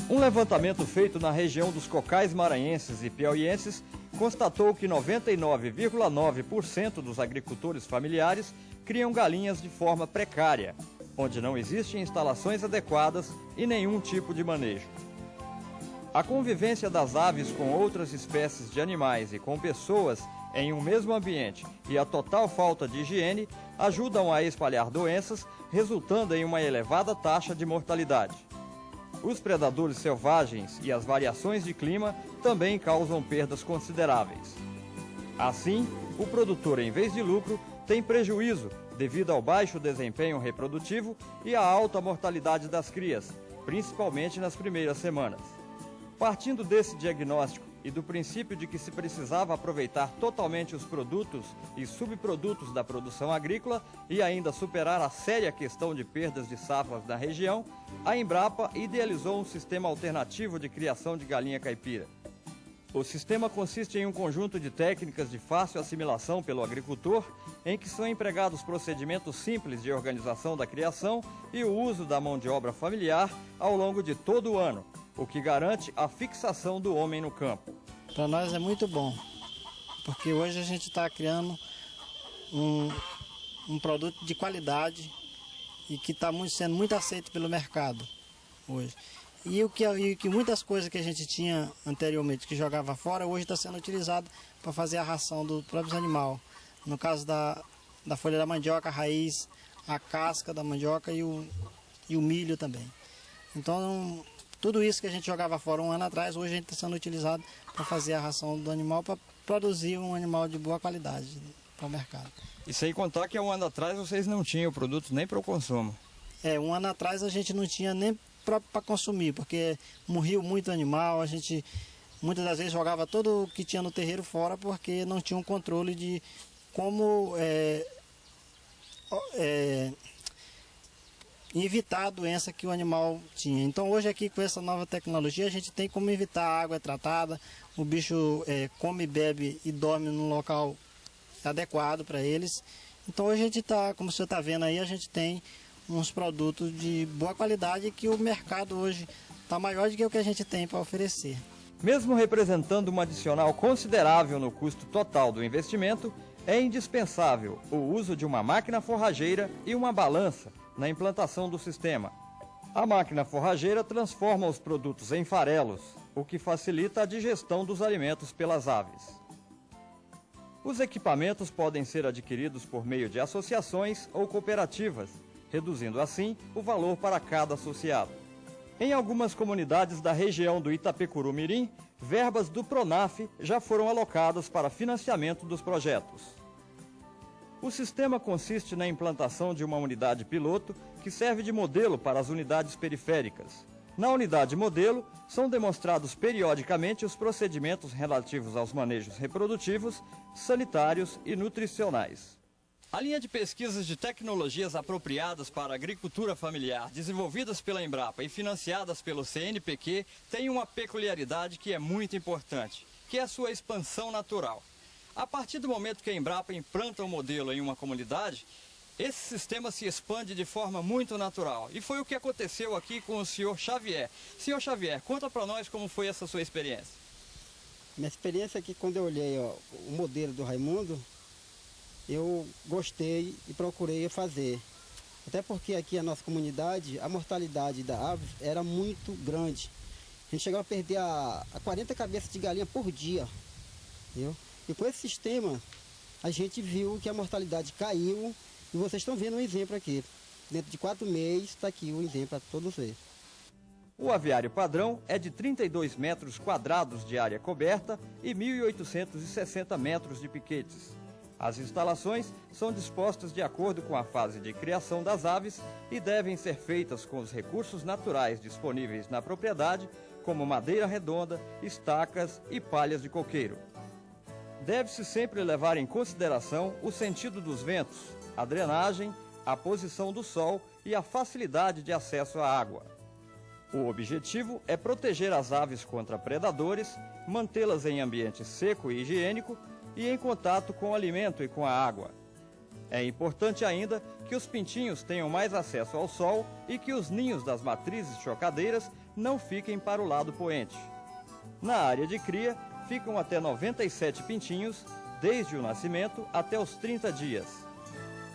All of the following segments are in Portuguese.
Um levantamento feito na região dos Cocais maranhenses e piauienses constatou que 99,9% dos agricultores familiares criam galinhas de forma precária, onde não existem instalações adequadas e nenhum tipo de manejo. A convivência das aves com outras espécies de animais e com pessoas em um mesmo ambiente e a total falta de higiene ajudam a espalhar doenças, resultando em uma elevada taxa de mortalidade. Os predadores selvagens e as variações de clima também causam perdas consideráveis. Assim, o produtor, em vez de lucro, tem prejuízo devido ao baixo desempenho reprodutivo e à alta mortalidade das crias, principalmente nas primeiras semanas. Partindo desse diagnóstico e do princípio de que se precisava aproveitar totalmente os produtos e subprodutos da produção agrícola e ainda superar a séria questão de perdas de safras na região, a Embrapa idealizou um sistema alternativo de criação de galinha caipira. O sistema consiste em um conjunto de técnicas de fácil assimilação pelo agricultor, em que são empregados procedimentos simples de organização da criação e o uso da mão de obra familiar ao longo de todo o ano, o que garante a fixação do homem no campo. Para nós é muito bom, porque hoje a gente está criando um produto de qualidade e que está sendo muito aceito pelo mercado hoje. E o que muitas coisas que a gente tinha anteriormente que jogava fora, hoje está sendo utilizado para fazer a ração do próprio animal. No caso da folha da mandioca, a raiz, a casca da mandioca e o milho também. Então, tudo isso que a gente jogava fora um ano atrás, hoje a gente está sendo utilizado para fazer a ração do animal, para produzir um animal de boa qualidade para o mercado. E sem contar que há um ano atrás vocês não tinham produto nem para o consumo. Um ano atrás a gente não tinha nem próprio para consumir, porque morria muito animal, a gente muitas das vezes jogava todo o que tinha no terreiro fora, porque não tinha um controle de como evitar a doença que o animal tinha. Então hoje aqui com essa nova tecnologia a gente tem como evitar a água tratada, o bicho come, bebe e dorme num local adequado para eles. Então hoje a gente está, como você está vendo aí, a gente tem uns produtos de boa qualidade que o mercado hoje está maior do que o que a gente tem para oferecer. Mesmo representando um adicional considerável no custo total do investimento, é indispensável o uso de uma máquina forrageira e uma balança na implantação do sistema. A máquina forrageira transforma os produtos em farelos, o que facilita a digestão dos alimentos pelas aves. Os equipamentos podem ser adquiridos por meio de associações ou cooperativas, reduzindo assim o valor para cada associado. Em algumas comunidades da região do Itapecuru-Mirim, verbas do Pronaf já foram alocadas para financiamento dos projetos. O sistema consiste na implantação de uma unidade piloto que serve de modelo para as unidades periféricas. Na unidade modelo, são demonstrados periodicamente os procedimentos relativos aos manejos reprodutivos, sanitários e nutricionais. A linha de pesquisas de tecnologias apropriadas para a agricultura familiar, desenvolvidas pela Embrapa e financiadas pelo CNPq, tem uma peculiaridade que é muito importante, que é a sua expansão natural. A partir do momento que a Embrapa implanta um modelo em uma comunidade, esse sistema se expande de forma muito natural. E foi o que aconteceu aqui com o senhor Xavier. Senhor Xavier, conta para nós como foi essa sua experiência. Minha experiência aqui, quando eu olhei o modelo do Raimundo, eu gostei e procurei fazer. Até porque aqui a nossa comunidade, a mortalidade da ave era muito grande. A gente chegava a perder a 40 cabeças de galinha por dia. Entendeu? E com esse sistema, a gente viu que a mortalidade caiu. E vocês estão vendo um exemplo aqui. Dentro de 4 meses, está aqui o exemplo para todos vocês. O aviário padrão é de 32 metros quadrados de área coberta e 1.860 metros de piquetes. As instalações são dispostas de acordo com a fase de criação das aves e devem ser feitas com os recursos naturais disponíveis na propriedade, como madeira redonda, estacas e palhas de coqueiro. Deve-se sempre levar em consideração o sentido dos ventos, a drenagem, a posição do sol e a facilidade de acesso à água. O objetivo é proteger as aves contra predadores, mantê-las em ambiente seco e higiênico e em contato com o alimento e com a água. É importante ainda que os pintinhos tenham mais acesso ao sol e que os ninhos das matrizes chocadeiras não fiquem para o lado poente. Na área de cria, ficam até 97 pintinhos, desde o nascimento até os 30 dias.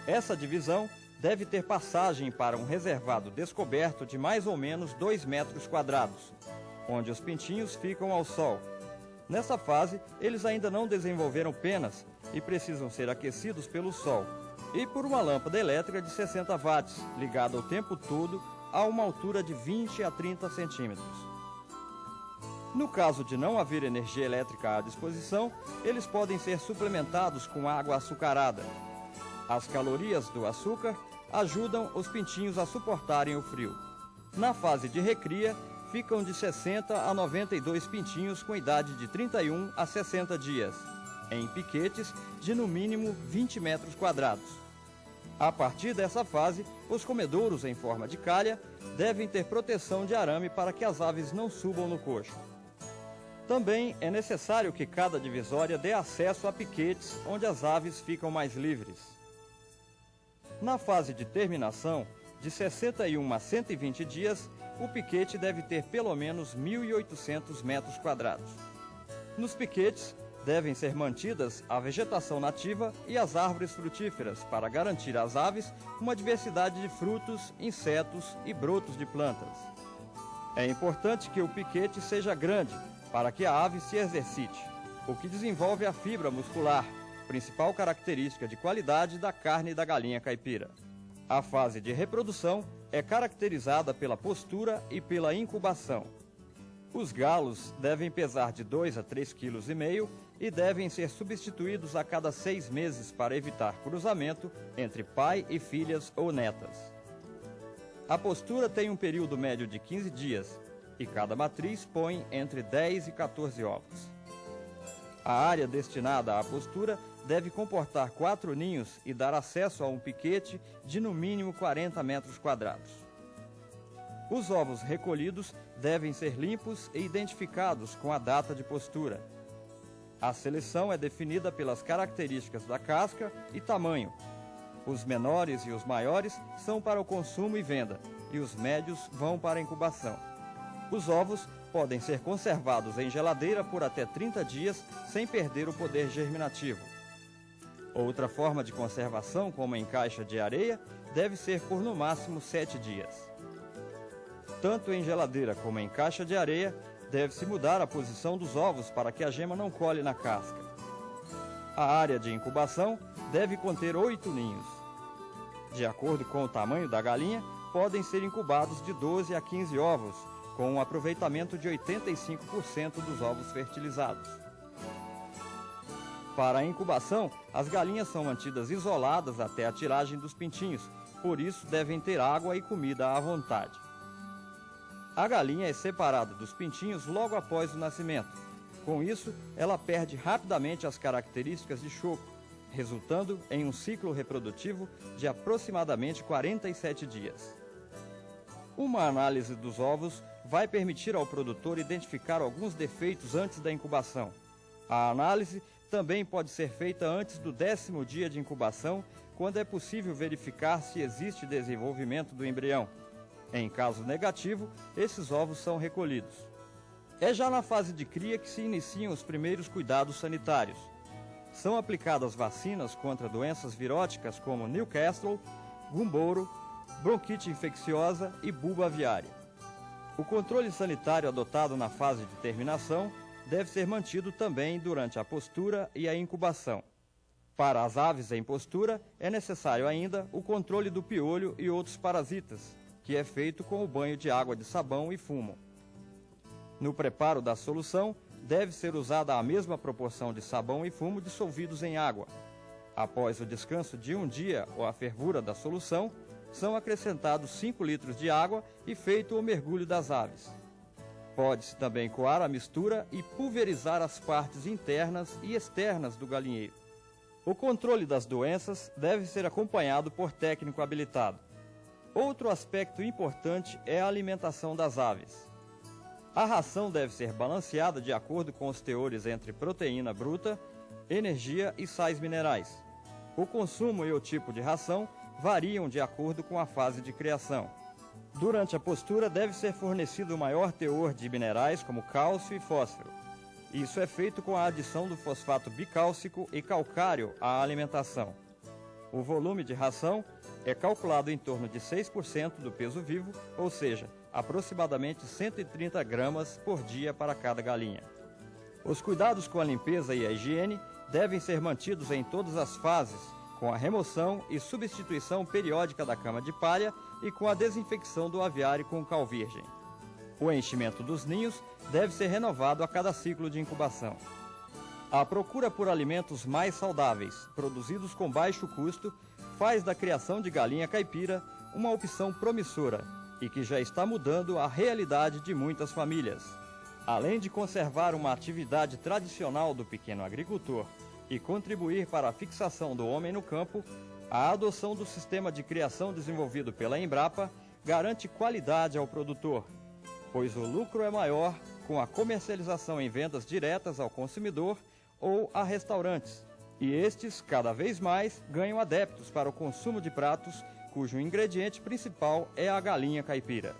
Essa divisão deve ter passagem para um reservado descoberto de mais ou menos 2 metros quadrados, onde os pintinhos ficam ao sol. Nessa fase, eles ainda não desenvolveram penas e precisam ser aquecidos pelo sol e por uma lâmpada elétrica de 60 watts, ligada o tempo todo a uma altura de 20 a 30 centímetros. No caso de não haver energia elétrica à disposição, eles podem ser suplementados com água açucarada. As calorias do açúcar ajudam os pintinhos a suportarem o frio. Na fase de recria, ficam de 60 a 92 pintinhos com idade de 31 a 60 dias, em piquetes de no mínimo 20 metros quadrados. A partir dessa fase, os comedouros em forma de calha devem ter proteção de arame para que as aves não subam no coxo. Também é necessário que cada divisória dê acesso a piquetes onde as aves ficam mais livres. Na fase de terminação, de 61 a 120 dias, o piquete deve ter pelo menos 1.800 metros quadrados. Nos piquetes, devem ser mantidas a vegetação nativa e as árvores frutíferas para garantir às aves uma diversidade de frutos, insetos e brotos de plantas. É importante que o piquete seja grande para que a ave se exercite, o que desenvolve a fibra muscular, principal característica de qualidade da carne da galinha caipira. A fase de reprodução é caracterizada pela postura e pela incubação. Os galos devem pesar de 2 a 3,5 kg e devem ser substituídos a cada 6 meses para evitar cruzamento entre pai e filhas ou netas. A postura tem um período médio de 15 dias e cada matriz põe entre 10 e 14 ovos. A área destinada à postura deve comportar 4 ninhos e dar acesso a um piquete de no mínimo 40 metros quadrados. Os ovos recolhidos devem ser limpos e identificados com a data de postura. A seleção é definida pelas características da casca e tamanho. Os menores e os maiores são para o consumo e venda, e os médios vão para a incubação. Os ovos podem ser conservados em geladeira por até 30 dias sem perder o poder germinativo. Outra forma de conservação, como em caixa de areia, deve ser por no máximo 7 dias. Tanto em geladeira como em caixa de areia, deve-se mudar a posição dos ovos para que a gema não cole na casca. A área de incubação deve conter 8 ninhos. De acordo com o tamanho da galinha, podem ser incubados de 12 a 15 ovos, com um aproveitamento de 85% dos ovos fertilizados. Para a incubação, as galinhas são mantidas isoladas até a tiragem dos pintinhos, por isso devem ter água e comida à vontade. A galinha é separada dos pintinhos logo após o nascimento. Com isso, ela perde rapidamente as características de choco, resultando em um ciclo reprodutivo de aproximadamente 47 dias. Uma análise dos ovos vai permitir ao produtor identificar alguns defeitos antes da incubação. A análise também pode ser feita antes do 10º dia de incubação, quando é possível verificar se existe desenvolvimento do embrião. Em caso negativo, esses ovos são recolhidos. É já na fase de cria que se iniciam os primeiros cuidados sanitários. São aplicadas vacinas contra doenças viróticas como Newcastle, Gumboro, bronquite infecciosa e bulbo aviária. O controle sanitário adotado na fase de terminação deve ser mantido também durante a postura e a incubação. Para as aves em postura, é necessário ainda o controle do piolho e outros parasitas, que é feito com o banho de água de sabão e fumo. No preparo da solução, deve ser usada a mesma proporção de sabão e fumo dissolvidos em água. Após o descanso de um dia ou a fervura da solução, são acrescentados 5 litros de água e feito o mergulho das aves. Pode-se também coar a mistura e pulverizar as partes internas e externas do galinheiro. O controle das doenças deve ser acompanhado por técnico habilitado. Outro aspecto importante é a alimentação das aves. A ração deve ser balanceada de acordo com os teores entre proteína bruta, energia e sais minerais. O consumo e o tipo de ração variam de acordo com a fase de criação. Durante a postura deve ser fornecido o maior teor de minerais como cálcio e fósforo. Isso é feito com a adição do fosfato bicálcico e calcário à alimentação. O volume de ração é calculado em torno de 6% do peso vivo, ou seja, aproximadamente 130 gramas por dia para cada galinha. Os cuidados com a limpeza e a higiene devem ser mantidos em todas as fases, com a remoção e substituição periódica da cama de palha e com a desinfecção do aviário com cal virgem. O enchimento dos ninhos deve ser renovado a cada ciclo de incubação. A procura por alimentos mais saudáveis, produzidos com baixo custo, faz da criação de galinha caipira uma opção promissora e que já está mudando a realidade de muitas famílias. Além de conservar uma atividade tradicional do pequeno agricultor e contribuir para a fixação do homem no campo, a adoção do sistema de criação desenvolvido pela Embrapa garante qualidade ao produtor, pois o lucro é maior com a comercialização em vendas diretas ao consumidor ou a restaurantes, e estes, cada vez mais, ganham adeptos para o consumo de pratos cujo ingrediente principal é a galinha caipira.